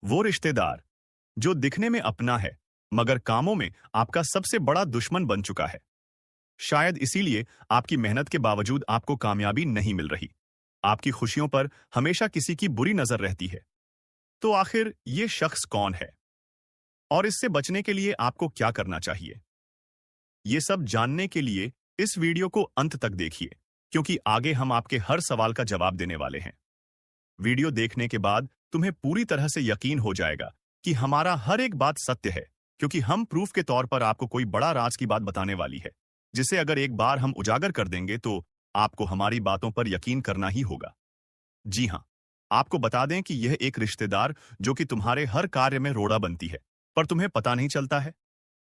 वो रिश्तेदार जो दिखने में अपना है मगर कामों में आपका सबसे बड़ा दुश्मन बन चुका है। शायद इसीलिए आपकी मेहनत के बावजूद आपको कामयाबी नहीं मिल रही। आपकी खुशियों पर हमेशा किसी की बुरी नजर रहती है। तो आखिर ये शख्स कौन है और इससे बचने के लिए आपको क्या करना चाहिए? ये सब जानने के लिए इस वीडियो को अंत तक देखिए, क्योंकि आगे हम आपके हर सवाल का जवाब देने वाले हैं। वीडियो देखने के बाद तुम्हें पूरी तरह से यकीन हो जाएगा कि हमारा हर एक बात सत्य है, क्योंकि हम प्रूफ के तौर पर आपको कोई बड़ा राज की बात बताने वाली है, जिसे अगर एक बार हम उजागर कर देंगे तो आपको हमारी बातों पर यकीन करना ही होगा। जी हां, आपको बता दें कि यह एक रिश्तेदार जो कि तुम्हारे हर कार्य में रोड़ा बनती है, पर तुम्हें पता नहीं चलता है।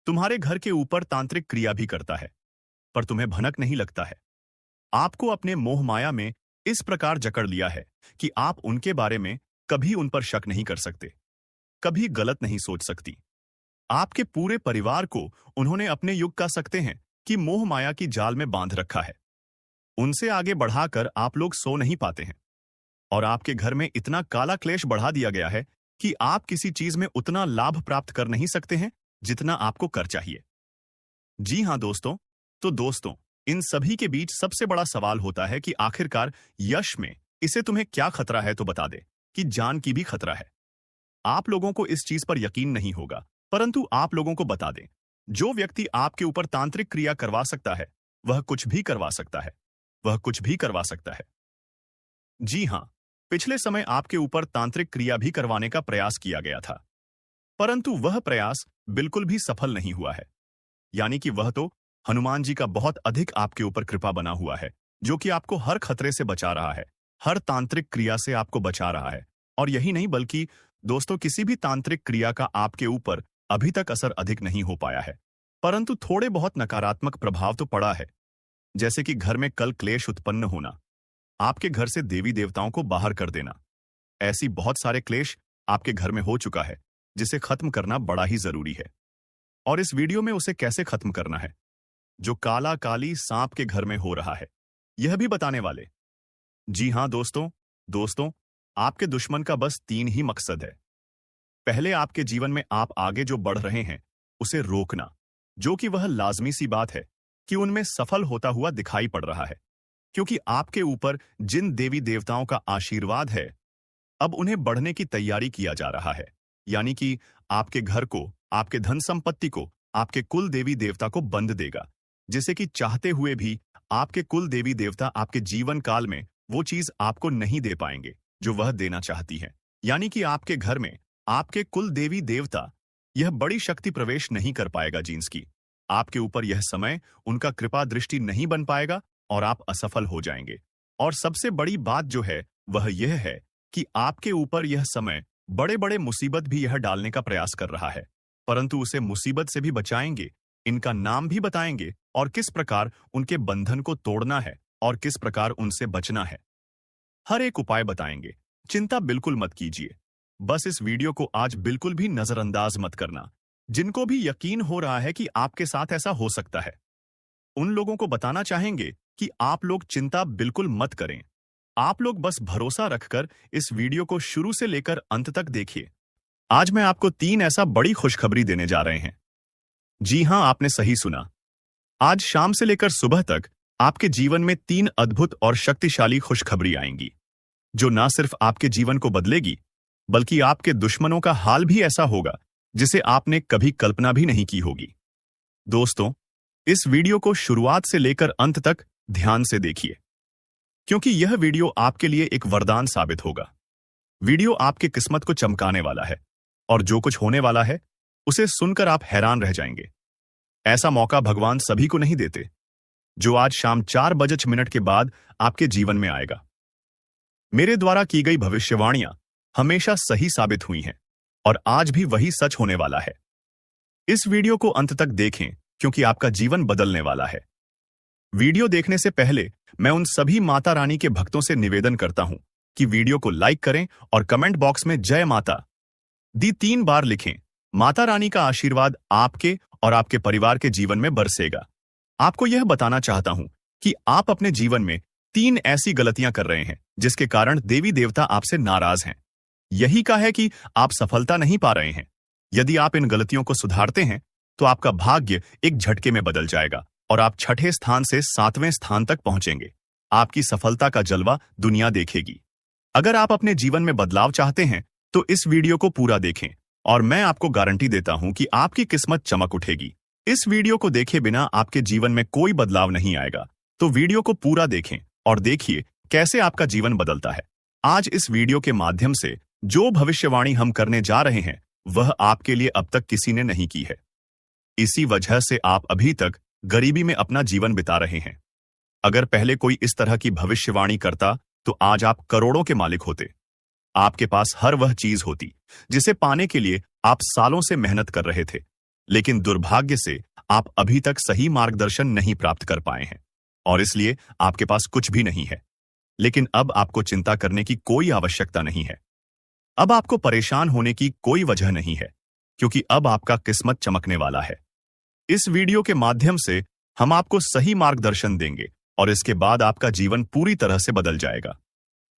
तुम्हारे घर के ऊपर तांत्रिक क्रिया भी करता है, पर तुम्हें भनक नहीं लगता है। आपको अपने मोह माया में इस प्रकार जकड़ लिया है कि आप उनके बारे में कभी उन पर शक नहीं कर सकते, कभी गलत नहीं सोच सकती। आपके पूरे परिवार को उन्होंने अपने युग कह सकते हैं कि मोह माया की जाल में बांध रखा है। उनसे आगे बढ़ाकर आप लोग सो नहीं पाते हैं, और आपके घर में इतना काला क्लेश बढ़ा दिया गया है कि आप किसी चीज में उतना लाभ प्राप्त कर नहीं सकते हैं जितना आपको कर चाहिए। जी हां दोस्तों, तो दोस्तों, इन सभी के बीच सबसे बड़ा सवाल होता है कि आखिरकार यश में इसे तुम्हें क्या खतरा है, तो बता दे कि जान की भी खतरा है। आप लोगों को इस चीज पर यकीन नहीं होगा, परंतु आप लोगों को बता दें, जो व्यक्ति आपके ऊपर तांत्रिक क्रिया करवा सकता है वह कुछ भी करवा सकता है, वह कुछ भी करवा सकता है। जी हां, पिछले समय आपके ऊपर तांत्रिक क्रिया भी करवाने का प्रयास किया गया था, परंतु वह प्रयास बिल्कुल भी सफल नहीं हुआ है। यानी कि वह तो हनुमान जी का बहुत अधिक आपके ऊपर कृपा बना हुआ है, जो कि आपको हर खतरे से बचा रहा है, हर तांत्रिक क्रिया से आपको बचा रहा है। और यही नहीं, बल्कि दोस्तों, किसी भी तांत्रिक क्रिया का आपके ऊपर अभी तक असर अधिक नहीं हो पाया है, परंतु थोड़े बहुत नकारात्मक प्रभाव तो पड़ा है। जैसे कि घर में कल क्लेश उत्पन्न होना, आपके घर से देवी देवताओं को बाहर कर देना। ऐसी बहुत सारे क्लेश आपके घर में हो चुका है, जिसे खत्म करना बड़ा ही जरूरी है। और इस वीडियो में उसे कैसे खत्म करना है, जो काला काली सांप के घर में हो रहा है, यह भी बताने वाले। जी हां दोस्तों, आपके दुश्मन का बस 3 ही मकसद है। पहले, आपके जीवन में आप आगे जो बढ़ रहे हैं उसे रोकना, जो कि वह लाजमी सी बात है कि उनमें सफल होता हुआ दिखाई पड़ रहा है, क्योंकि आपके ऊपर जिन देवी देवताओं का आशीर्वाद है, अब उन्हें बढ़ने की तैयारी किया जा रहा है। यानी कि आपके घर को, आपके धन संपत्ति को, आपके कुल देवी देवता को बंद देगा, जिसे कि चाहते हुए भी आपके कुल देवी देवता आपके जीवन काल में वो चीज आपको नहीं दे पाएंगे जो वह देना चाहती है। यानी कि आपके घर में आपके कुल देवी देवता यह बड़ी शक्ति प्रवेश नहीं कर पाएगा जींस की। आपके ऊपर यह समय उनका कृपा दृष्टि नहीं बन पाएगा और आप असफल हो जाएंगे। और सबसे बड़ी बात जो है वह यह है कि आपके ऊपर यह समय बड़े बड़े मुसीबत भी यह डालने का प्रयास कर रहा है, परंतु उसे मुसीबत से भी बचाएंगे, इनका नाम भी बताएंगे और किस प्रकार उनके बंधन को तोड़ना है और किस प्रकार उनसे बचना है। हर एक उपाय बताएंगे। चिंता बिल्कुल मत कीजिए। बस इस वीडियो को आज बिल्कुल भी नजरअंदाज मत करना। जिनको भी यकीन हो रहा है कि आपके साथ ऐसा हो सकता है, उन लोगों को बताना चाहेंगे कि आप लोग चिंता बिल्कुल मत करें। आप लोग बस भरोसा रखकर इस वीडियो को शुरू से लेकर अंत तक देखिए। आज मैं आपको 3 ऐसा बड़ी खुशखबरी देने जा रहे हैं। जी हां, आपने सही सुना। आज शाम से लेकर सुबह तक आपके जीवन में 3 अद्भुत और शक्तिशाली खुशखबरी आएंगी, जो ना सिर्फ आपके जीवन को बदलेगी, बल्कि आपके दुश्मनों का हाल भी ऐसा होगा जिसे आपने कभी कल्पना भी नहीं की होगी। दोस्तों, इस वीडियो को शुरुआत से लेकर अंत तक ध्यान से देखिए, क्योंकि यह वीडियो आपके लिए एक वरदान साबित होगा। वीडियो आपके किस्मत को चमकाने वाला है, और जो कुछ होने वाला है उसे सुनकर आप हैरान रह जाएंगे। ऐसा मौका भगवान सभी को नहीं देते, जो आज शाम 4:05 के बाद आपके जीवन में आएगा। मेरे द्वारा की गई भविष्यवाणियां हमेशा सही साबित हुई हैं, और आज भी वही सच होने वाला है। इस वीडियो को अंत तक देखें, क्योंकि आपका जीवन बदलने वाला है। वीडियो देखने से पहले मैं उन सभी माता रानी के भक्तों से निवेदन करता हूं कि वीडियो को लाइक करें और कमेंट बॉक्स में जय माता दी 3 बार लिखें। माता रानी का आशीर्वाद आपके और आपके परिवार के जीवन में बरसेगा। आपको यह बताना चाहता हूं कि आप अपने जीवन में 3 ऐसी गलतियां कर रहे हैं जिसके कारण देवी देवता आपसे नाराज हैं। यही का है कि आप सफलता नहीं पा रहे हैं। यदि आप इन गलतियों को सुधारते हैं तो आपका भाग्य एक झटके में बदल जाएगा और आप छठे स्थान से 7वें स्थान तक पहुंचेंगे। आपकी सफलता का जलवा दुनिया देखेगी। अगर आप अपने जीवन में बदलाव चाहते हैं तो इस वीडियो को पूरा देखें और मैं आपको गारंटी देता हूं कि आपकी किस्मत चमक उठेगी। इस वीडियो को देखे बिना आपके जीवन में कोई बदलाव नहीं आएगा, तो वीडियो को पूरा देखें और देखिए कैसे आपका जीवन बदलता है। आज इस वीडियो के माध्यम से जो भविष्यवाणी हम करने जा रहे हैं वह आपके लिए अब तक किसी ने नहीं की है। इसी वजह से आप अभी तक गरीबी में अपना जीवन बिता रहे हैं। अगर पहले कोई इस तरह की भविष्यवाणी करता तो आज आप करोड़ों के मालिक होते। आपके पास हर वह चीज होती जिसे पाने के लिए आप सालों से मेहनत कर रहे थे, लेकिन दुर्भाग्य से आप अभी तक सही मार्गदर्शन नहीं प्राप्त कर पाए हैं और इसलिए आपके पास कुछ भी नहीं है। लेकिन अब आपको चिंता करने की कोई आवश्यकता नहीं है। अब आपको परेशान होने की कोई वजह नहीं है, क्योंकि अब आपका किस्मत चमकने वाला है। इस वीडियो के माध्यम से हम आपको सही मार्गदर्शन देंगे और इसके बाद आपका जीवन पूरी तरह से बदल जाएगा।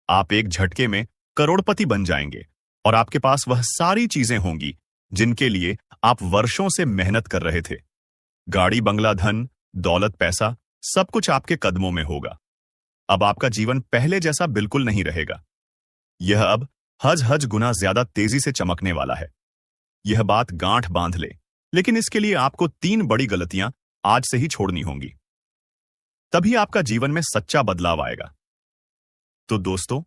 आप एक झटके में करोड़पति बन जाएंगे और आपके पास वह सारी चीजें होंगी जिनके लिए आप वर्षों से मेहनत कर रहे थे। गाड़ी, बंगला, धन, दौलत, पैसा, सब कुछ आपके कदमों में होगा। अब आपका जीवन पहले जैसा बिल्कुल नहीं रहेगा। यह अब हज गुना ज्यादा तेजी से चमकने वाला है। यह बात गांठ बांध ले, लेकिन इसके लिए आपको 3 बड़ी गलतियां आज से ही छोड़नी होंगी। तभी आपका जीवन में सच्चा बदलाव आएगा। तो दोस्तों,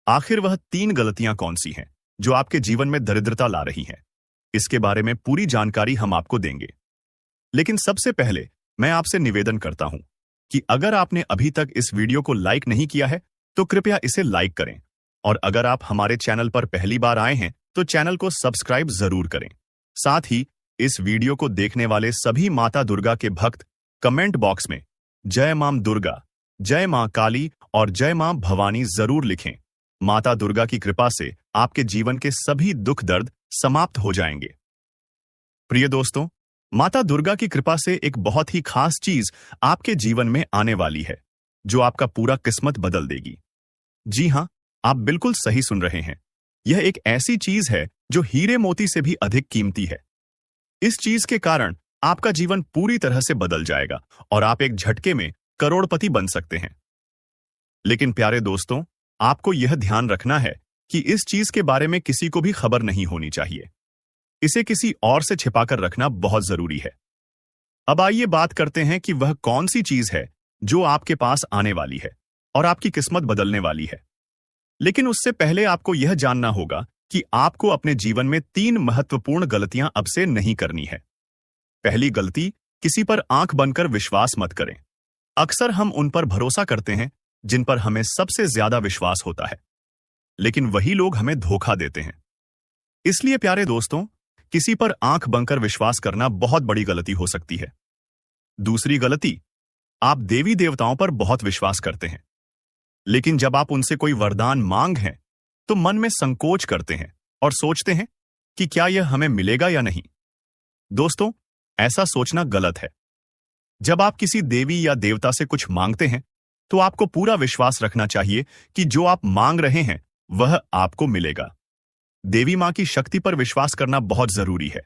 आखिर वह 3 गलतियां कौन सी हैं जो आपके जीवन में दरिद्रता ला रही हैं? इसके बारे में पूरी जानकारी हम आपको देंगे। लेकिन सबसे पहले मैं आपसे निवेदन करता हूं कि अगर आपने अभी तक इस वीडियो को लाइक नहीं किया है तो कृपया इसे लाइक करें, और अगर आप हमारे चैनल पर पहली बार आए हैं तो चैनल को सब्सक्राइब जरूर करें। साथ ही इस वीडियो को देखने वाले सभी माता दुर्गा के भक्त कमेंट बॉक्स में जय मां दुर्गा, जय मां काली और जय मां भवानी जरूर लिखें। माता दुर्गा की कृपा से आपके जीवन के सभी दुख दर्द समाप्त हो जाएंगे। प्रिय दोस्तों, माता दुर्गा की कृपा से एक बहुत ही खास चीज आपके जीवन में आने वाली है जो आपका पूरा किस्मत बदल देगी। जी हां, आप बिल्कुल सही सुन रहे हैं। यह एक ऐसी चीज है जो हीरे मोती से भी अधिक कीमती है। इस चीज के कारण आपका जीवन पूरी तरह से बदल जाएगा और आप एक झटके में करोड़पति बन सकते हैं। लेकिन प्यारे दोस्तों, आपको यह ध्यान रखना है कि इस चीज के बारे में किसी को भी खबर नहीं होनी चाहिए। इसे किसी और से छिपाकर रखना बहुत जरूरी है। अब आइए बात करते हैं कि वह कौन सी चीज है जो आपके पास आने वाली है और आपकी किस्मत बदलने वाली है। लेकिन उससे पहले आपको यह जानना होगा कि आपको अपने जीवन में 3 महत्वपूर्ण गलतियां अब से नहीं करनी है। पहली गलती, किसी पर आंख बनकर विश्वास मत करें। अक्सर हम उन पर भरोसा करते हैं जिन पर हमें सबसे ज्यादा विश्वास होता है, लेकिन वही लोग हमें धोखा देते हैं। इसलिए प्यारे दोस्तों, किसी पर आंख बनकर विश्वास करना बहुत बड़ी गलती हो सकती है। दूसरी गलती, आप देवी देवताओं पर बहुत विश्वास करते हैं, लेकिन जब आप उनसे कोई वरदान मांग हैं तो मन में संकोच करते हैं और सोचते हैं कि क्या यह हमें मिलेगा या नहीं। दोस्तों, ऐसा सोचना गलत है। जब आप किसी देवी या देवता से कुछ मांगते हैं तो आपको पूरा विश्वास रखना चाहिए कि जो आप मांग रहे हैं वह आपको मिलेगा। देवी मां की शक्ति पर विश्वास करना बहुत जरूरी है।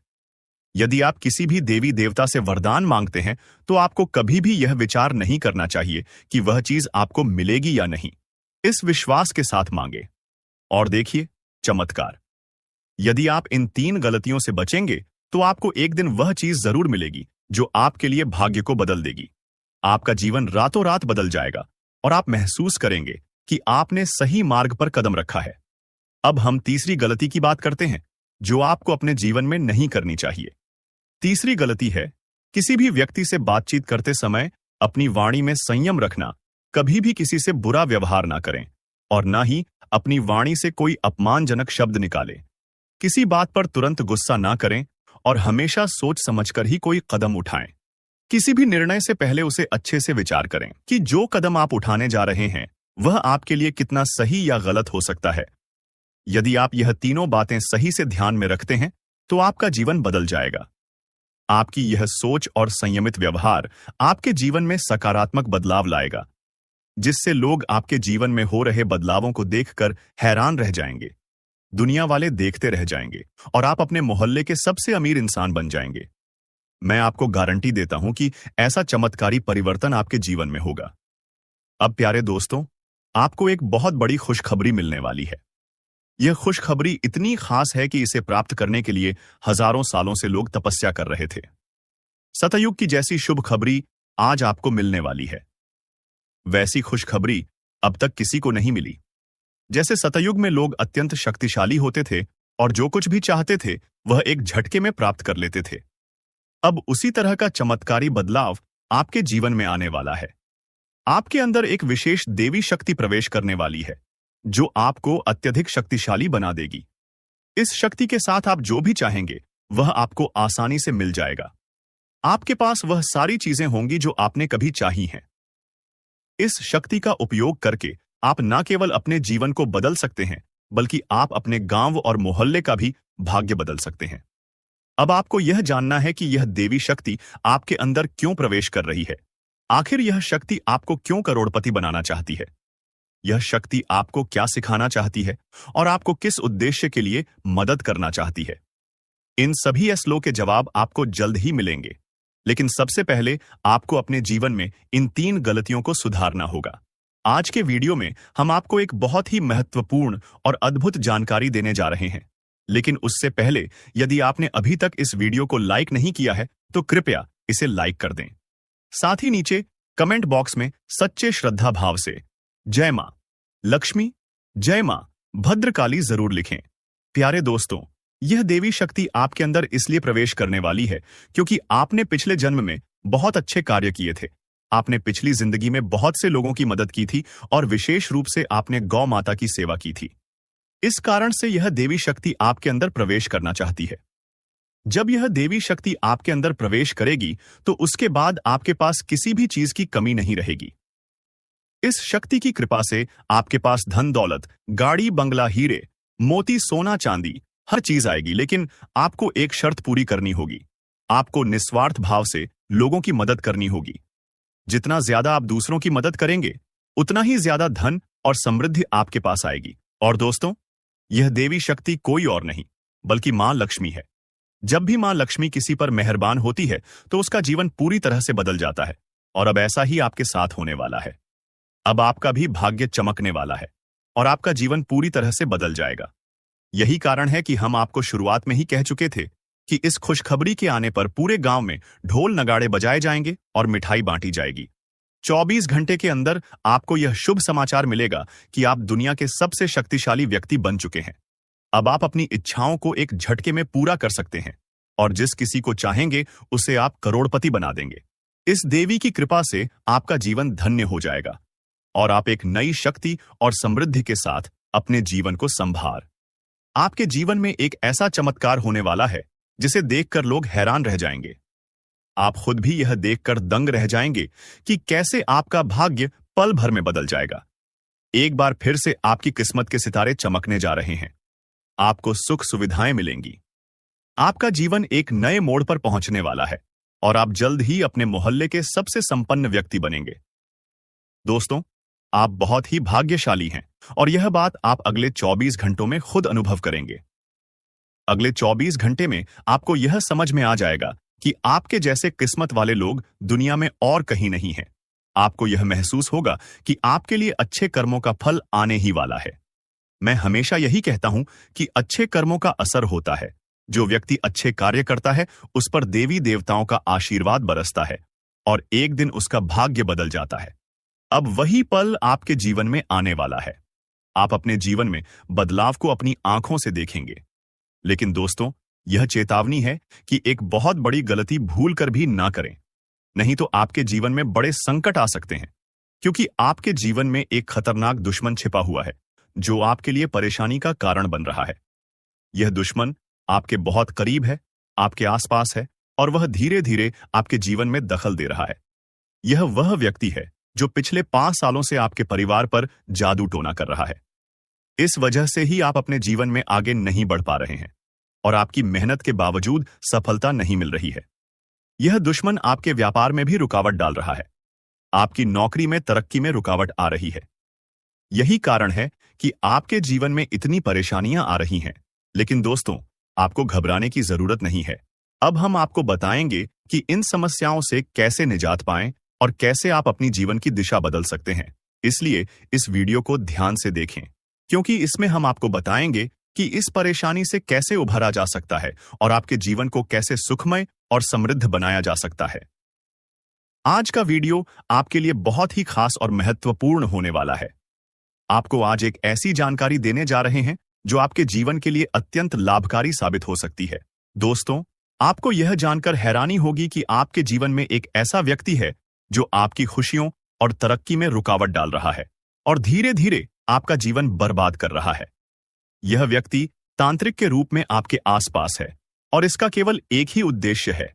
यदि आप किसी भी देवी देवता से वरदान मांगते हैं तो आपको कभी भी यह विचार नहीं करना चाहिए कि वह चीज आपको मिलेगी या नहीं। इस विश्वास के साथ मांगे और देखिए चमत्कार। यदि आप इन 3 गलतियों से बचेंगे तो आपको एक दिन वह चीज जरूर मिलेगी जो आपके लिए भाग्य को बदल देगी। आपका जीवन रातों रात बदल जाएगा और आप महसूस करेंगे कि आपने सही मार्ग पर कदम रखा है। अब हम तीसरी गलती की बात करते हैं जो आपको अपने जीवन में नहीं करनी चाहिए। तीसरी गलती है, किसी भी व्यक्ति से बातचीत करते समय अपनी वाणी में संयम रखना। कभी भी किसी से बुरा व्यवहार ना करें और ना ही अपनी वाणी से कोई अपमानजनक शब्द निकालें। किसी बात पर तुरंत गुस्सा ना करें और हमेशा सोच समझकर ही कोई कदम उठाएं। किसी भी निर्णय से पहले उसे अच्छे से विचार करें कि जो कदम आप उठाने जा रहे हैं वह आपके लिए कितना सही या गलत हो सकता है। यदि आप यह तीनों बातें सही से ध्यान में रखते हैं तो आपका जीवन बदल जाएगा। आपकी यह सोच और संयमित व्यवहार आपके जीवन में सकारात्मक बदलाव लाएगा, जिससे लोग आपके जीवन में हो रहे बदलावों को देखकर हैरान रह जाएंगे। दुनिया वाले देखते रह जाएंगे और आप अपने मोहल्ले के सबसे अमीर इंसान बन जाएंगे। मैं आपको गारंटी देता हूं कि ऐसा चमत्कारी परिवर्तन आपके जीवन में होगा। अब प्यारे दोस्तों, आपको एक बहुत बड़ी खुशखबरी मिलने वाली है। यह खुशखबरी इतनी खास है कि इसे प्राप्त करने के लिए हजारों सालों से लोग तपस्या कर रहे थे। सतयुग की जैसी शुभ खबरी आज आपको मिलने वाली है। वैसी खुशखबरी अब तक किसी को नहीं मिली। जैसे सतयुग में लोग अत्यंत शक्तिशाली होते थे और जो कुछ भी चाहते थे वह एक झटके में प्राप्त कर लेते थे। अब उसी तरह का चमत्कारी बदलाव आपके जीवन में आने वाला है। आपके अंदर एक विशेष देवी शक्ति प्रवेश करने वाली है जो आपको अत्यधिक शक्तिशाली बना देगी। इस शक्ति के साथ आप जो भी चाहेंगे वह आपको आसानी से मिल जाएगा। आपके पास वह सारी चीजें होंगी जो आपने कभी चाही हैं। इस शक्ति का उपयोग करके आप न केवल अपने जीवन को बदल सकते हैं बल्कि आप अपने गांव और मोहल्ले का भी भाग्य बदल सकते हैं। अब आपको यह जानना है कि यह देवी शक्ति आपके अंदर क्यों प्रवेश कर रही है। आखिर यह शक्ति आपको क्यों करोड़पति बनाना चाहती है? यह शक्ति आपको क्या सिखाना चाहती है और आपको किस उद्देश्य के लिए मदद करना चाहती है? इन सभी असलों के जवाब आपको जल्द ही मिलेंगे। लेकिन सबसे पहले आपको अपने जीवन में इन 3 गलतियों को सुधारना होगा। आज के वीडियो में हम आपको एक बहुत ही महत्वपूर्ण और अद्भुत जानकारी देने जा रहे हैं। लेकिन उससे पहले यदि आपने अभी तक इस वीडियो को लाइक नहीं किया है तो कृपया इसे लाइक कर दें। साथ ही नीचे कमेंट बॉक्स में सच्चे श्रद्धा भाव से जय मां लक्ष्मी, जय मां भद्रकाली जरूर लिखें। प्यारे दोस्तों, यह देवी शक्ति आपके अंदर इसलिए प्रवेश करने वाली है क्योंकि आपने पिछले जन्म में बहुत अच्छे कार्य किए थे। आपने पिछली जिंदगी में बहुत से लोगों की मदद की थी और विशेष रूप से आपने गौ माता की सेवा की थी। इस कारण से यह देवी शक्ति आपके अंदर प्रवेश करना चाहती है। जब यह देवी शक्ति आपके अंदर प्रवेश करेगी तो उसके बाद आपके पास किसी भी चीज की कमी नहीं रहेगी। इस शक्ति की कृपा से आपके पास धन दौलत, गाड़ी बंगला, हीरे मोती, सोना चांदी हर चीज आएगी। लेकिन आपको एक शर्त पूरी करनी होगी। आपको निस्वार्थ भाव से लोगों की मदद करनी होगी। जितना ज्यादा आप दूसरों की मदद करेंगे उतना ही ज्यादा धन और समृद्धि आपके पास आएगी। और दोस्तों, यह देवी शक्ति कोई और नहीं बल्कि मां लक्ष्मी है। जब भी मां लक्ष्मी किसी पर मेहरबान होती है तो उसका जीवन पूरी तरह से बदल जाता है। और अब ऐसा ही आपके साथ होने वाला है। अब आपका भी भाग्य चमकने वाला है और आपका जीवन पूरी तरह से बदल जाएगा। यही कारण है कि हम आपको शुरुआत में ही कह चुके थे कि इस खुशखबरी के आने पर पूरे गांव में ढोल नगाड़े बजाए जाएंगे और मिठाई बांटी जाएगी। 24 घंटे के अंदर आपको यह शुभ समाचार मिलेगा कि आप दुनिया के सबसे शक्तिशाली व्यक्ति बन चुके हैं। अब आप अपनी इच्छाओं को एक झटके में पूरा कर सकते हैं और जिस किसी को चाहेंगे उसे आप करोड़पति बना देंगे। इस देवी की कृपा से आपका जीवन धन्य हो जाएगा और आप एक नई शक्ति और समृद्धि के साथ अपने जीवन को संभार। आपके जीवन में एक ऐसा चमत्कार होने वाला है जिसे देखकर लोग हैरान रह जाएंगे। आप खुद भी यह देखकर दंग रह जाएंगे कि कैसे आपका भाग्य पल भर में बदल जाएगा। एक बार फिर से आपकी किस्मत के सितारे चमकने जा रहे हैं। आपको सुख सुविधाएं मिलेंगी। आपका जीवन एक नए मोड़ पर पहुंचने वाला है और आप जल्द ही अपने मोहल्ले के सबसे संपन्न व्यक्ति बनेंगे। दोस्तों, आप बहुत ही भाग्यशाली हैं और यह बात आप अगले 24 घंटों में खुद अनुभव करेंगे। अगले 24 घंटे में आपको यह समझ में आ जाएगा कि आपके जैसे किस्मत वाले लोग दुनिया में और कहीं नहीं हैं। आपको यह महसूस होगा कि आपके लिए अच्छे कर्मों का फल आने ही वाला है। मैं हमेशा यही कहता हूं कि अच्छे कर्मों का असर होता है। जो व्यक्ति अच्छे कार्य करता है उस पर देवी देवताओं का आशीर्वाद बरसता है और एक दिन उसका भाग्य बदल जाता है। अब वही पल आपके जीवन में आने वाला है। आप अपने जीवन में बदलाव को अपनी आंखों से देखेंगे। लेकिन दोस्तों, यह चेतावनी है कि एक बहुत बड़ी गलती भूल कर भी ना करें, नहीं तो आपके जीवन में बड़े संकट आ सकते हैं। क्योंकि आपके जीवन में एक खतरनाक दुश्मन छिपा हुआ है जो आपके लिए परेशानी का कारण बन रहा है। यह दुश्मन आपके बहुत करीब है, आपके आसपास है और वह धीरे धीरे आपके जीवन में दखल दे रहा है। यह वह व्यक्ति है जो पिछले 5 सालों से आपके परिवार पर जादू टोना कर रहा है। इस वजह से ही आप अपने जीवन में आगे नहीं बढ़ पा रहे हैं और आपकी मेहनत के बावजूद सफलता नहीं मिल रही है। यह दुश्मन आपके व्यापार में भी रुकावट डाल रहा है। आपकी नौकरी में तरक्की में रुकावट आ रही है। यही कारण है कि आपके जीवन में इतनी परेशानियां आ रही हैं। लेकिन दोस्तों, आपको घबराने की जरूरत नहीं है। अब हम आपको बताएंगे कि इन समस्याओं से कैसे निजात पाएं और कैसे आप अपनी जीवन की दिशा बदल सकते हैं। इसलिए इस वीडियो को ध्यान से देखें, क्योंकि इसमें हम आपको बताएंगे कि इस परेशानी से कैसे उभरा जा सकता है और आपके जीवन को कैसे सुखमय और समृद्ध बनाया जा सकता है। आज का वीडियो आपके लिए बहुत ही खास और महत्वपूर्ण होने वाला है। आपको आज एक ऐसी जानकारी देने जा रहे हैं जो आपके जीवन के लिए अत्यंत लाभकारी साबित हो सकती है। दोस्तों, आपको यह जानकर हैरानी होगी कि आपके जीवन में एक ऐसा व्यक्ति है जो आपकी खुशियों और तरक्की में रुकावट डाल रहा है और धीरे धीरे आपका जीवन बर्बाद कर रहा है। यह व्यक्ति तांत्रिक के रूप में आपके आसपास है और इसका केवल एक ही उद्देश्य है,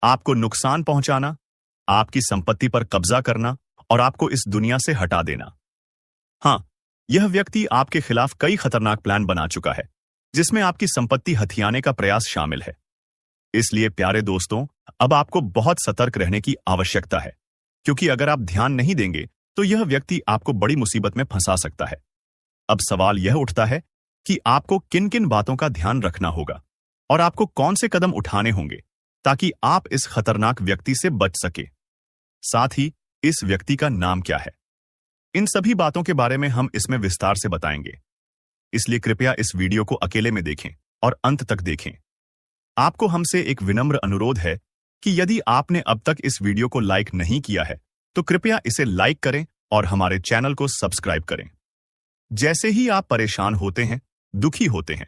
आपको नुकसान पहुंचाना, आपकी संपत्ति पर कब्जा करना और आपको इस दुनिया से हटा देना। हाँ, यह व्यक्ति आपके खिलाफ कई खतरनाक प्लान बना चुका है, जिसमें आपकी संपत्ति हथियाने का प्रयास शामिल है। इसलिए प्यारे दोस्तों, अब आपको बहुत सतर्क रहने की आवश्यकता है, क्योंकि अगर आप ध्यान नहीं देंगे तो यह व्यक्ति आपको बड़ी मुसीबत में फंसा सकता है। अब सवाल यह उठता है कि आपको किन किन बातों का ध्यान रखना होगा और आपको कौन से कदम उठाने होंगे ताकि आप इस खतरनाक व्यक्ति से बच सके। साथ ही इस व्यक्ति का नाम क्या है, इन सभी बातों के बारे में हम इसमें विस्तार से बताएंगे। इसलिए कृपया इस वीडियो को अकेले में देखें और अंत तक देखें। आपको हमसे एक विनम्र अनुरोध है कि यदि आपने अब तक इस वीडियो को लाइक नहीं किया है तो कृपया इसे लाइक करें और हमारे चैनल को सब्सक्राइब करें। जैसे ही आप परेशान होते हैं, दुखी होते हैं,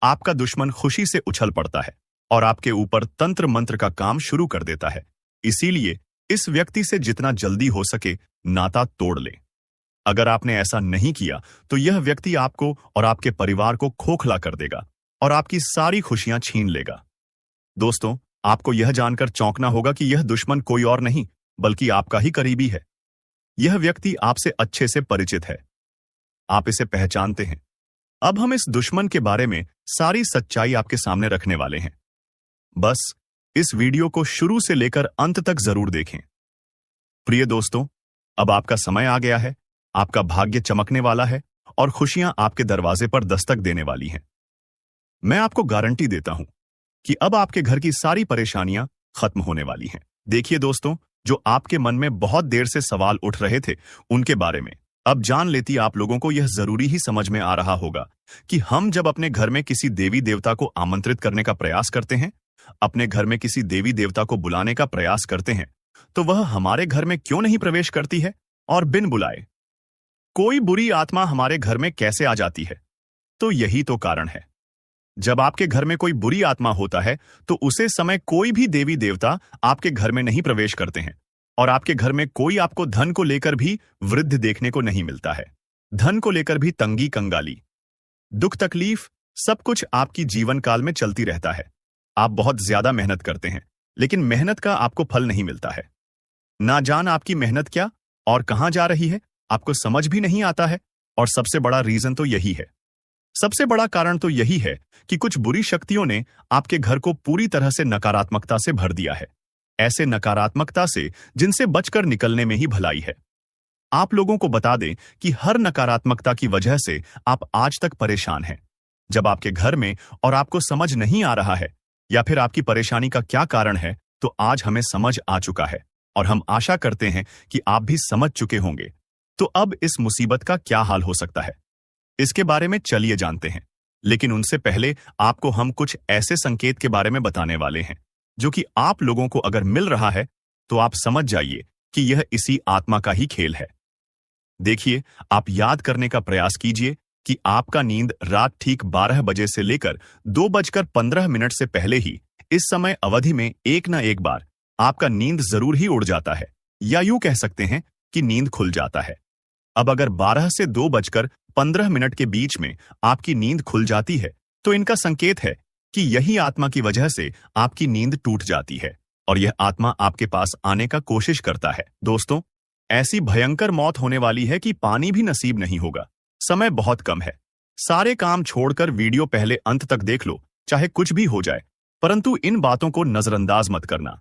आपका दुश्मन खुशी से उछल पड़ता है और आपके ऊपर तंत्र मंत्र का काम शुरू कर देता है। इसीलिए इस व्यक्ति से जितना जल्दी हो सके नाता तोड़ लें। अगर आपने ऐसा नहीं किया तो यह व्यक्ति आपको और आपके परिवार को खोखला कर देगा और आपकी सारी खुशियां छीन लेगा। दोस्तों, आपको यह जानकर चौंकना होगा कि यह दुश्मन कोई और नहीं बल्कि आपका ही करीबी है। यह व्यक्ति आपसे अच्छे से परिचित है, आप इसे पहचानते हैं। अब हम इस दुश्मन के बारे में सारी सच्चाई आपके सामने रखने वाले हैं। बस इस वीडियो को शुरू से लेकर अंत तक जरूर देखें। प्रिय दोस्तों, अब आपका समय आ गया है, आपका भाग्य चमकने वाला है और खुशियां आपके दरवाजे पर दस्तक देने वाली हैं। मैं आपको गारंटी देता हूं कि अब आपके घर की सारी परेशानियां खत्म होने वाली हैं। देखिए दोस्तों, जो आपके मन में बहुत देर से सवाल उठ रहे थे उनके बारे में अब जान लेती आप लोगों को यह जरूरी ही समझ में आ रहा होगा कि हम जब अपने घर में किसी देवी देवता को आमंत्रित करने का प्रयास करते हैं, अपने घर में किसी देवी देवता को बुलाने का प्रयास करते हैं, तो वह हमारे घर में क्यों नहीं प्रवेश करती है और बिन बुलाए कोई बुरी आत्मा हमारे घर में कैसे आ जाती है? तो यही तो कारण है। जब आपके घर में कोई बुरी आत्मा होता है तो उसे समय कोई भी देवी देवता आपके घर में नहीं प्रवेश करते हैं और आपके घर में कोई आपको धन को लेकर भी वृद्ध देखने को नहीं मिलता है। धन को लेकर भी तंगी कंगाली, दुख तकलीफ, सब कुछ आपकी जीवन काल में चलती रहता है। आप बहुत ज्यादा मेहनत करते हैं, लेकिन मेहनत का आपको फल नहीं मिलता है। ना जान आपकी मेहनत क्या और कहां जा रही है, आपको समझ भी नहीं आता है। और सबसे बड़ा रीजन तो यही है, सबसे बड़ा कारण तो यही है कि कुछ बुरी शक्तियों ने आपके घर को पूरी तरह से नकारात्मकता से भर दिया है। ऐसे नकारात्मकता से जिनसे बचकर निकलने में ही भलाई है। आप लोगों को बता दें कि हर नकारात्मकता की वजह से आप आज तक परेशान हैं। जब आपके घर में और आपको समझ नहीं आ रहा है या फिर आपकी परेशानी का क्या कारण है, तो आज हमें समझ आ चुका है और हम आशा करते हैं कि आप भी समझ चुके होंगे। तो अब इस मुसीबत का क्या हाल हो सकता है, इसके बारे में चलिए जानते हैं। लेकिन उनसे पहले आपको हम कुछ ऐसे संकेत के बारे में बताने वाले हैं जो कि आप लोगों को अगर मिल रहा है तो आप समझ जाइए कि यह इसी आत्मा का ही खेल है। देखिए, आप याद करने का प्रयास कीजिए कि आपका नींद रात ठीक 12 बजे से लेकर 2:15 से पहले ही इस समय अवधि में एक न एक बार आपका नींद जरूर ही उड़ जाता है, या यूं कह सकते हैं कि नींद खुल जाता है। अब अगर 12 से 2:15 के बीच में आपकी नींद खुल जाती है तो इनका संकेत है कि यही आत्मा की वजह से आपकी नींद टूट जाती है और यह आत्मा आपके पास आने का कोशिश करता है। दोस्तों, ऐसी भयंकर मौत होने वाली है कि पानी भी नसीब नहीं होगा। समय बहुत कम है। सारे काम छोड़कर वीडियो पहले अंत तक देख लो, चाहे कुछ भी हो जाए, परंतु इन बातों को नजरअंदाज मत करना।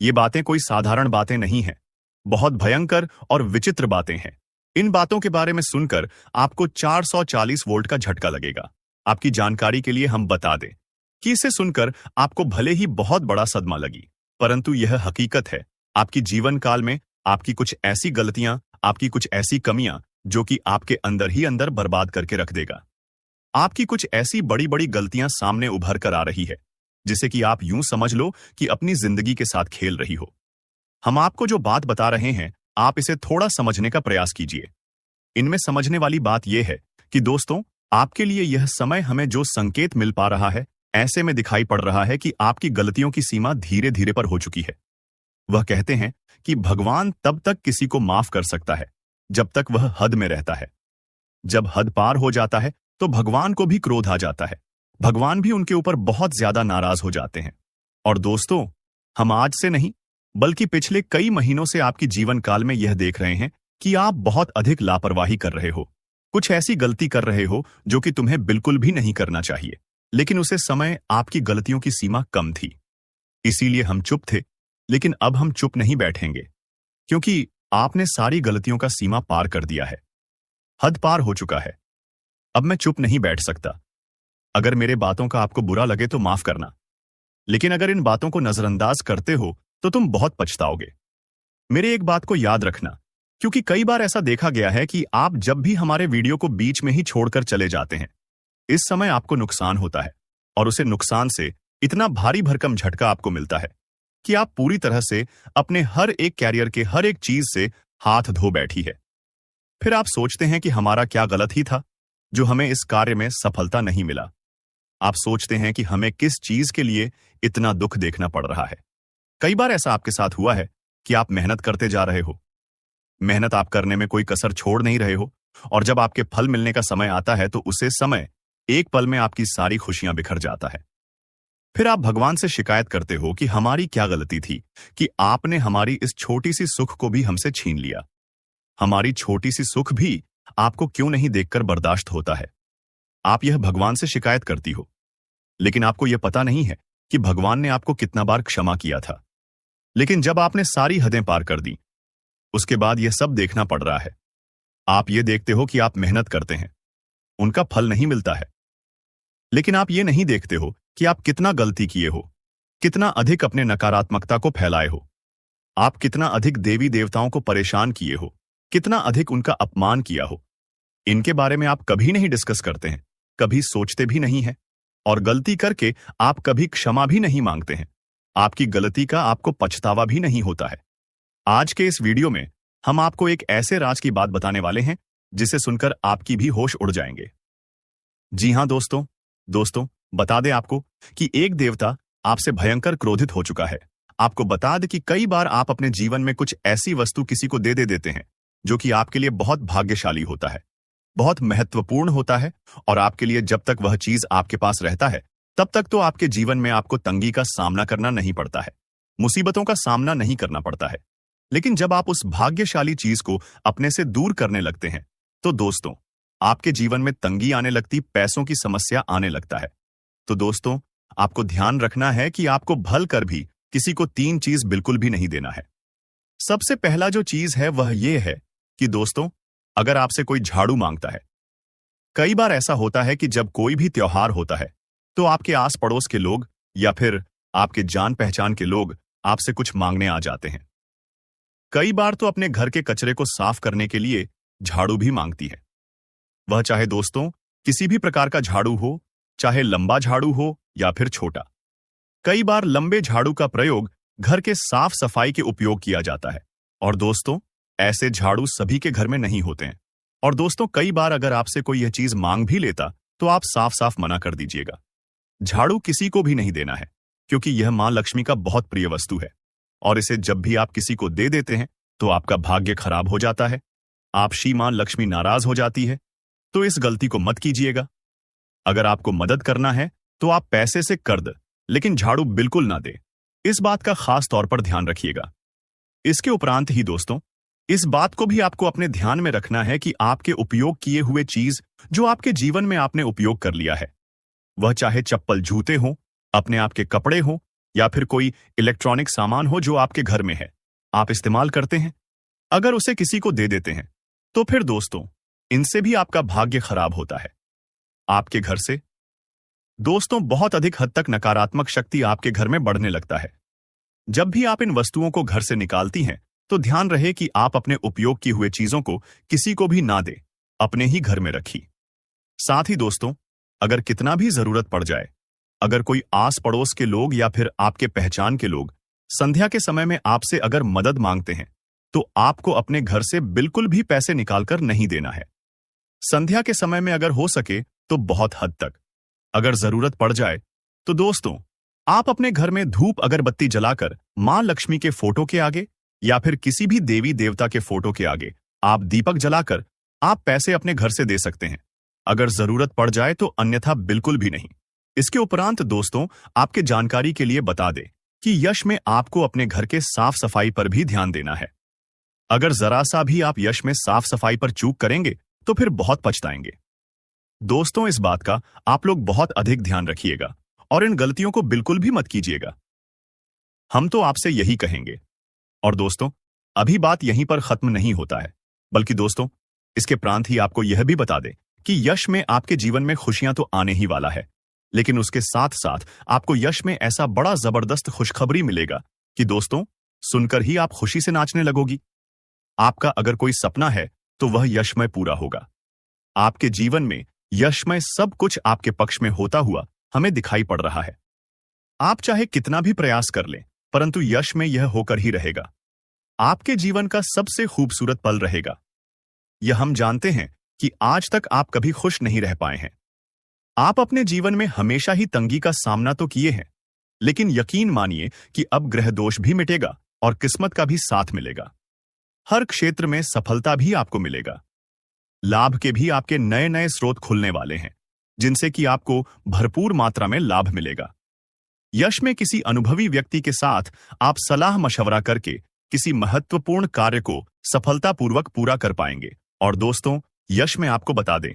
ये बातें कोई साधारण बातें नहीं हैं, बहुत भयंकर और विचित्र बातें हैं। इन बातों के बारे में सुनकर आपको 440 वोल्ट का झटका लगेगा। आपकी जानकारी के लिए हम बता दें कि इसे सुनकर आपको भले ही बहुत बड़ा सदमा लगी, परंतु यह हकीकत है। आपकी जीवन काल में आपकी कुछ ऐसी गलतियां, आपकी कुछ ऐसी कमियां जो कि आपके अंदर ही अंदर बर्बाद करके रख देगा। आपकी कुछ ऐसी बड़ी बड़ी गलतियां सामने उभर कर आ रही है जिसे कि आप यूं समझ लो कि अपनी जिंदगी के साथ खेल रही हो। हम आपको जो बात बता रहे हैं, आप इसे थोड़ा समझने का प्रयास कीजिए। इनमें समझने वाली बात यह है कि दोस्तों, आपके लिए यह समय हमें जो संकेत मिल पा रहा है, ऐसे में दिखाई पड़ रहा है कि आपकी गलतियों की सीमा धीरे धीरे पर हो चुकी है। वह कहते हैं कि भगवान तब तक किसी को माफ कर सकता है जब तक वह हद में रहता है। जब हद पार हो जाता है तो भगवान को भी क्रोध आ जाता है। भगवान भी उनके ऊपर बहुत ज्यादा नाराज हो जाते हैं। और दोस्तों, हम आज से नहीं बल्कि पिछले कई महीनों से आपकी जीवन काल में यह देख रहे हैं कि आप बहुत अधिक लापरवाही कर रहे हो। कुछ ऐसी गलती कर रहे हो जो कि तुम्हें बिल्कुल भी नहीं करना चाहिए, लेकिन उसे समय आपकी गलतियों की सीमा कम थी। इसीलिए हम चुप थे, लेकिन अब हम चुप नहीं बैठेंगे, क्योंकि आपने सारी गलतियों का सीमा पार कर दिया है। हद पार हो चुका है। अब मैं चुप नहीं बैठ सकता। अगर मेरे बातों का आपको बुरा लगे तो माफ करना, लेकिन अगर इन बातों को नजरअंदाज करते हो तो तुम बहुत पछताओगे। मेरे एक बात को याद रखना, क्योंकि कई बार ऐसा देखा गया है कि आप जब भी हमारे वीडियो को बीच में ही छोड़कर चले जाते हैं, इस समय आपको नुकसान होता है और उसे नुकसान से इतना भारी भरकम झटका आपको मिलता है कि आप पूरी तरह से अपने हर एक कैरियर के हर एक चीज से हाथ धो बैठी है। फिर आप सोचते हैं कि हमारा क्या गलत ही था जो हमें इस कार्य में सफलता नहीं मिला। आप सोचते हैं कि हमें किस चीज के लिए इतना दुख देखना पड़ रहा है। कई बार ऐसा आपके साथ हुआ है कि आप मेहनत करते जा रहे हो, मेहनत आप करने में कोई कसर छोड़ नहीं रहे हो, और जब आपके फल मिलने का समय आता है तो उसे समय एक पल में आपकी सारी खुशियां बिखर जाता है। फिर आप भगवान से शिकायत करते हो कि हमारी क्या गलती थी कि आपने हमारी इस छोटी सी सुख को भी हमसे छीन लिया। हमारी छोटी सी सुख भी आपको क्यों नहीं देखकर बर्दाश्त होता है। आप यह भगवान से शिकायत करती हो, लेकिन आपको यह पता नहीं है कि भगवान ने आपको कितना बार क्षमा किया था। लेकिन जब आपने सारी हदें पार कर दी, उसके बाद यह सब देखना पड़ रहा है। आप ये देखते हो कि आप मेहनत करते हैं, उनका फल नहीं मिलता है, लेकिन आप ये नहीं देखते हो कि आप कितना गलती किए हो, कितना अधिक अपने नकारात्मकता को फैलाए हो, आप कितना अधिक देवी देवताओं को परेशान किए हो, कितना अधिक उनका अपमान किया हो। इनके बारे में आप कभी नहीं डिस्कस करते हैं, कभी सोचते भी नहीं हैं, और गलती करके आप कभी क्षमा भी नहीं मांगते हैं। आपकी गलती का आपको पछतावा भी नहीं होता है। आज के इस वीडियो में हम आपको एक ऐसे राज की बात बताने वाले हैं जिसे सुनकर आपकी भी होश उड़ जाएंगे। जी हां दोस्तों, बता दें आपको कि एक देवता आपसे भयंकर क्रोधित हो चुका है। आपको बता दें कि कई बार आप अपने जीवन में कुछ ऐसी वस्तु किसी को दे देते हैं जो कि आपके लिए बहुत भाग्यशाली होता है, बहुत महत्वपूर्ण होता है, और आपके लिए जब तक वह चीज आपके पास रहता है तब तक तो आपके जीवन में आपको तंगी का सामना करना नहीं पड़ता है, मुसीबतों का सामना नहीं करना पड़ता है। लेकिन जब आप उस भाग्यशाली चीज को अपने से दूर करने लगते हैं तो दोस्तों, आपके जीवन में तंगी आने लगती, पैसों की समस्या आने लगता है। तो दोस्तों, आपको ध्यान रखना है कि आपको भल कर भी किसी को 3 चीज बिल्कुल भी नहीं देना है। सबसे पहला जो चीज है वह यह है कि दोस्तों, अगर आपसे कोई झाड़ू मांगता है, कई बार ऐसा होता है कि जब कोई भी त्योहार होता है तो आपके आस पड़ोस के लोग या फिर आपके जान पहचान के लोग आपसे कुछ मांगने आ जाते हैं। कई बार तो अपने घर के कचरे को साफ करने के लिए झाड़ू भी मांगती है। वह चाहे दोस्तों किसी भी प्रकार का झाड़ू हो, चाहे लंबा झाड़ू हो या फिर छोटा। कई बार लंबे झाड़ू का प्रयोग घर के साफ सफाई के उपयोग किया जाता है, और दोस्तों ऐसे झाड़ू सभी के घर में नहीं होते हैं। और दोस्तों, कई बार अगर आपसे कोई यह चीज मांग भी लेता तो आप साफ साफ मना कर दीजिएगा। झाड़ू किसी को भी नहीं देना है, क्योंकि यह मां लक्ष्मी का बहुत प्रिय वस्तु है, और इसे जब भी आप किसी को दे देते हैं तो आपका भाग्य खराब हो जाता है, आप श्री मां लक्ष्मी नाराज हो जाती है। तो इस गलती को मत कीजिएगा। अगर आपको मदद करना है तो आप पैसे से कर दे, लेकिन झाड़ू बिल्कुल ना दे। इस बात का खास तौर पर ध्यान रखिएगा। इसके उपरांत ही दोस्तों, इस बात को भी आपको अपने ध्यान में रखना है कि आपके उपयोग किए हुए चीज जो आपके जीवन में आपने उपयोग कर लिया है, वह चाहे चप्पल जूते हो, अपने आप के कपड़े हो, या फिर कोई इलेक्ट्रॉनिक सामान हो जो आपके घर में है, आप इस्तेमाल करते हैं, अगर उसे किसी को दे देते हैं तो फिर दोस्तों, इनसे भी आपका भाग्य खराब होता है। आपके घर से दोस्तों बहुत अधिक हद तक नकारात्मक शक्ति आपके घर में बढ़ने लगता है। जब भी आप इन वस्तुओं को घर से निकालती हैं, तो ध्यान रहे कि आप अपने उपयोग की हुए चीजों को किसी को भी ना दे, अपने ही घर में रखी। साथ ही दोस्तों, अगर कितना भी जरूरत पड़ जाए, अगर कोई आस पड़ोस के लोग या फिर आपके पहचान के लोग संध्या के समय में आपसे अगर मदद मांगते हैं, तो आपको अपने घर से बिल्कुल भी पैसे निकालकर नहीं देना है। संध्या के समय में अगर हो सके तो बहुत हद तक, अगर जरूरत पड़ जाए तो दोस्तों, आप अपने घर में धूप अगरबत्ती जलाकर मां लक्ष्मी के फोटो के आगे या फिर किसी भी देवी देवता के फोटो के आगे आप दीपक जलाकर आप पैसे अपने घर से दे सकते हैं। अगर जरूरत पड़ जाए तो अन्यथा बिल्कुल भी नहीं। इसके उपरांत दोस्तों, आपके जानकारी के लिए बता दें कि यश में आपको अपने घर के साफ सफाई पर भी ध्यान देना है। अगर जरा सा भी आप यश में साफ सफाई पर चूक करेंगे तो फिर बहुत पछताएंगे। दोस्तों, इस बात का आप लोग बहुत अधिक ध्यान रखिएगा और इन गलतियों को बिल्कुल भी मत कीजिएगा। हम तो आपसे यही कहेंगे। और दोस्तों, अभी बात यहीं पर खत्म नहीं होता है, बल्कि दोस्तों, इसके प्रांत ही आपको यह भी बता दें कि यश में आपके जीवन में खुशियां तो आने ही वाला है, लेकिन उसके साथ साथ आपको यश में ऐसा बड़ा जबरदस्त खुशखबरी मिलेगा कि दोस्तों, सुनकर ही आप खुशी से नाचने लगोगी। आपका अगर कोई सपना है तो वह यशमय पूरा होगा। आपके जीवन में यशमय सब कुछ आपके पक्ष में होता हुआ हमें दिखाई पड़ रहा है। आप चाहे कितना भी प्रयास कर लें, परंतु यश में यह होकर ही रहेगा। आपके जीवन का सबसे खूबसूरत पल रहेगा। यह हम जानते हैं कि आज तक आप कभी खुश नहीं रह पाए हैं। आप अपने जीवन में हमेशा ही तंगी का सामना तो किए हैं, लेकिन यकीन मानिए कि अब ग्रह दोष भी मिटेगा और किस्मत का भी साथ मिलेगा। हर क्षेत्र में सफलता भी आपको मिलेगा। लाभ के भी आपके नए नए स्रोत खुलने वाले हैं, जिनसे कि आपको भरपूर मात्रा में लाभ मिलेगा। यश में किसी अनुभवी व्यक्ति के साथ आप सलाह मशवरा करके किसी महत्वपूर्ण कार्य को सफलतापूर्वक पूरा कर पाएंगे। और दोस्तों, यश में आपको बता दें,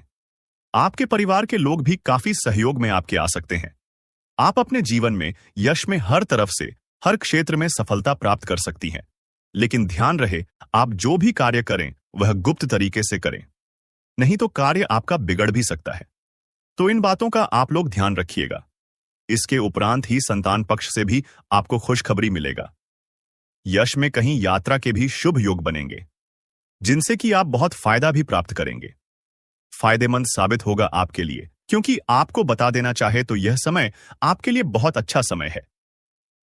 आपके परिवार के लोग भी काफी सहयोग में आपके आ सकते हैं। आप अपने जीवन में यश में हर तरफ से हर क्षेत्र में सफलता प्राप्त कर सकती हैं, लेकिन ध्यान रहे, आप जो भी कार्य करें वह गुप्त तरीके से करें, नहीं तो कार्य आपका बिगड़ भी सकता है। तो इन बातों का आप लोग ध्यान रखिएगा। इसके उपरांत ही संतान पक्ष से भी आपको खुशखबरी मिलेगा। यश में कहीं यात्रा के भी शुभ योग बनेंगे, जिनसे कि आप बहुत फायदा भी प्राप्त करेंगे। फायदेमंद साबित होगा आपके लिए, क्योंकि आपको बता देना चाहे तो यह समय आपके लिए बहुत अच्छा समय है।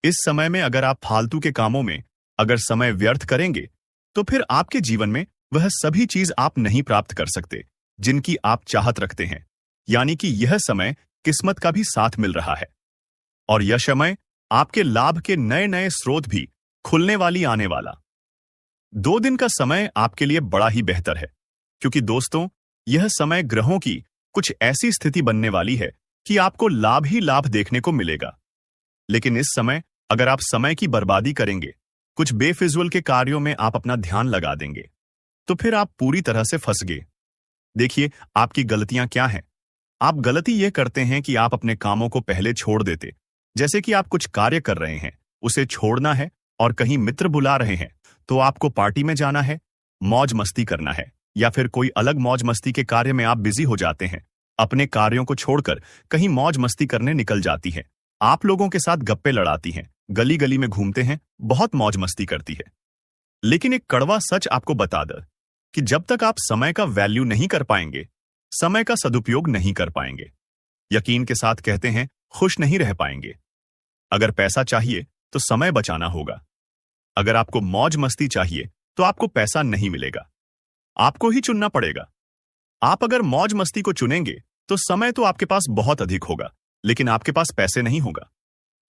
इस समय में अगर आप फालतू के कामों में अगर समय व्यर्थ करेंगे, तो फिर आपके जीवन में वह सभी चीज आप नहीं प्राप्त कर सकते जिनकी आप चाहत रखते हैं। यानी कि यह समय किस्मत का भी साथ मिल रहा है, और यह समय आपके लाभ के नए नए स्रोत भी खुलने वाली आने वाला 2 दिन का समय आपके लिए बड़ा ही बेहतर है, क्योंकि दोस्तों, यह समय ग्रहों की कुछ ऐसी स्थिति बनने वाली है कि आपको लाभ ही लाभ देखने को मिलेगा। लेकिन इस समय अगर आप समय की बर्बादी करेंगे, कुछ बेफिजूल के कार्यों में आप अपना ध्यान लगा देंगे, तो फिर आप पूरी तरह से फंस गए। देखिए, आपकी गलतियां क्या हैं। आप गलती यह करते हैं कि आप अपने कामों को पहले छोड़ देते। जैसे कि आप कुछ कार्य कर रहे हैं, उसे छोड़ना है, और कहीं मित्र बुला रहे हैं तो आपको पार्टी में जाना है, मौज मस्ती करना है, या फिर कोई अलग मौज मस्ती के कार्य में आप बिजी हो जाते हैं। अपने कार्यों को छोड़कर कहीं मौज मस्ती करने निकल जाती है। आप लोगों के साथ गप्पे लड़ाती हैं, गली गली में घूमते हैं, बहुत मौज मस्ती करती है। लेकिन एक कड़वा सच आपको बता दे कि जब तक आप समय का वैल्यू नहीं कर पाएंगे, समय का सदुपयोग नहीं कर पाएंगे, यकीन के साथ कहते हैं, खुश नहीं रह पाएंगे। अगर पैसा चाहिए तो समय बचाना होगा। अगर आपको मौज मस्ती चाहिए तो आपको पैसा नहीं मिलेगा, आपको ही चुनना पड़ेगा। आप अगर मौज मस्ती को चुनेंगे तो समय तो आपके पास बहुत अधिक होगा, लेकिन आपके पास पैसे नहीं होगा।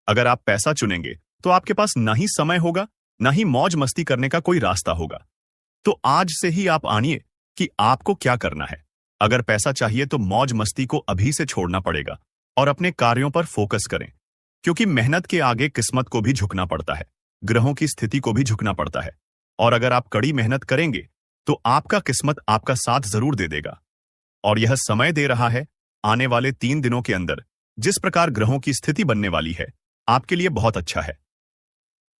अगर आप पैसा चुनेंगे तो आपके पास ना ही समय होगा, ना ही मौज मस्ती करने का कोई रास्ता होगा। तो आज से ही आप आनिए कि आपको क्या करना है। अगर पैसा चाहिए तो मौज मस्ती को अभी से छोड़ना पड़ेगा और अपने कार्यों पर फोकस करें, क्योंकि मेहनत के आगे किस्मत को भी झुकना पड़ता है, ग्रहों की स्थिति को भी झुकना पड़ता है। और अगर आप कड़ी मेहनत करेंगे तो आपका किस्मत आपका साथ जरूर दे देगा। और यह समय दे रहा है, आने वाले 3 दिनों के अंदर जिस प्रकार ग्रहों की स्थिति बनने वाली है, आपके लिए बहुत अच्छा है।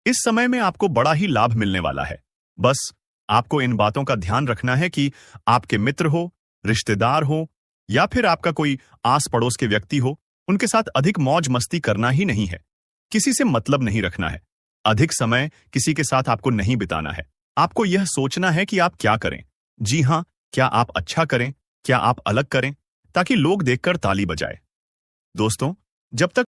इस समय में आपको बड़ा ही लाभ मिलने वाला है। बस आपको इन बातों का ध्यान रखना है कि आपके मित्र हो, रिश्तेदार हो या फिर आपका कोई आस पड़ोस के व्यक्ति हो, उनके साथ अधिक मौज मस्ती करना ही नहीं है। किसी से मतलब नहीं रखना है। अधिक समय किसी के साथ आपको नहीं बिताना है। आपको यह सोचना है कि आप क्या करें। जी हां, क्या आप अच्छा करें, क्या आप अलग करें, ताकि लोग देखकर ताली बजाए। दोस्तों, जब तक